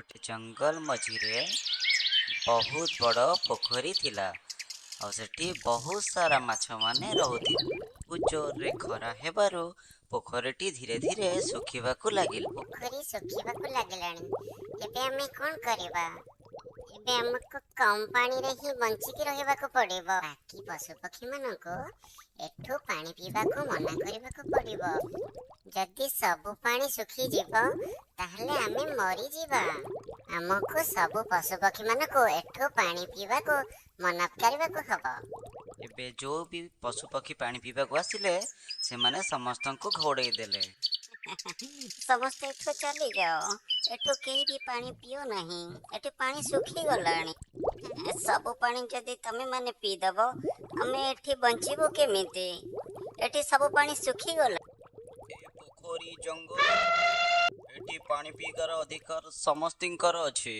गोटे जंगल मझिरे बहुत बड़ पोखरी थिला और सेठी बहुत सारा माछ माने रहुथिले। बहुत जोर रे खरा हेबारु पोखरीटी धीरे धीरे सुखिबाकू लागिल। पोखरी सुखिबाकू लागलानी। एबे आमे कोन करबा? एबे हमको कम पानी रे ही बंचिकी रहिबाकू पड़िबो। बाकी पशु पक्षी मानको एठो पानी पीबाकू मना करबाकू पड़िबो। जदि सब पानी सुखी जीवो ताहले आमे मरी जीवा। हमको सब पशु पक्षी मानको एठो पानी पीबाकू मना करबाकू हबो। एबे जो भी पशु पक्षी पानी पीबाकू आसिले से माने समस्तंकु घोड़े देले। समस्त एठो चली जाओ, एठो केही भी पानी पियो नहीं। एठो पानी सुखी गलानी। सब पानी जदि तमे माने पी दबो हमें एठी बंचिबो केमिति? एठी सब पानी सुखी गला। पोखरी जंगल एठी पानी पीकार अधिकार समस्तिंकर अछि।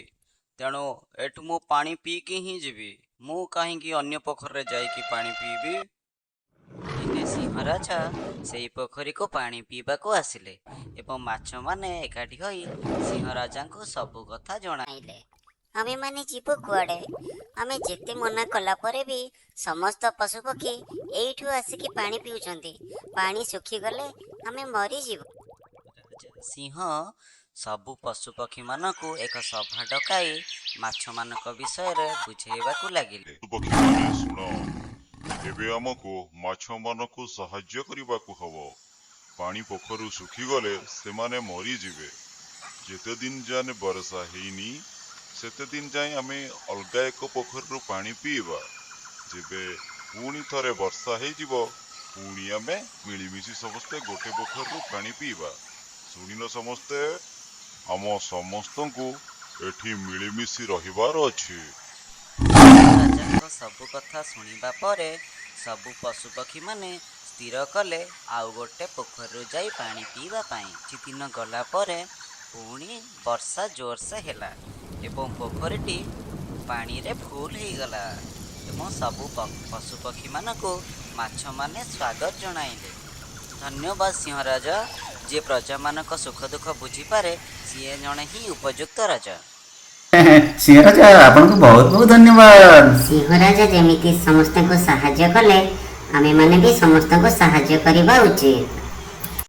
तेणु एठु मु पानी पीकी ही जीवी। मु काहींकी अन्य पोखरी जाइकी पानी पीबी? दिने सिंह राजा सेई पोखरी को पानी पीबाकू आसिले एवं माछ माने एकाठी होई सिंह राजांको सब कथा जणाइले। हमें माने जीवो कुआडे? हमें जेते मना कला परे भी समस्त पशु पक्षी एइठु आसिकी पानी पिउचंती। पानी सुखी गले हमें मरी जीवो। सिंह सबु पशु पक्षी मानकु एक सभा डकाई माछ मानक विषय रे बुझेबाकू लागिले। पक्षी माने सुनो, एबे हमको माछ मानकु सहाय्य करिबाकू हबो। पानी पोखरु सुखी गले से माने मरी जिवे। जेते दिन जाने वर्षा हेनी सेते दिन जाए आमे अलगा एक पोखरु पानी पीबा। जेबे पुणी थरे वर्षा हे जिवो पुणी आमे मिलीमिशी समस्ते गोटे पोखरु पानी पीबा। सुनिलो समस्ते, आम समस्तंकु एठी मिलीमिशी रहिबार अछि। राजांको सबु कथा सुनिबा परे सबु पशु पक्षी माने स्थिर कले आउ गोटे पोखरु जाई पानी पीबा पाई। କିଛି ଦିନ ଗଲା ପରେ ପୁଣି ବର୍ଷା ଜୋରସେ ହେଲା ଏବଂ ପୋଖରୀଟି ପାଣିରେ ଫୁଲ ହେଇଗଲା ଏବଂ ସବୁ ପଶୁ ପକ୍ଷୀମାନଙ୍କୁ ମାଛମାନେ ସ୍ୱାଗତ ଜଣାଇଲେ। ଧନ୍ୟବାଦ ସିଂହ ରାଜା, ଯିଏ ପ୍ରଜାମାନଙ୍କ ସୁଖ ଦୁଃଖ ବୁଝିପାରେ ସିଏ ଜଣେ ହିଁ ଉପଯୁକ୍ତ ରାଜା। सिंह राजा आपको बहुत बहुत धन्यवाद। सिंह राजा जेमिति समस्त को साहाय्य कले आमे माने भी समस्त को साहाय्य करिबा उचित।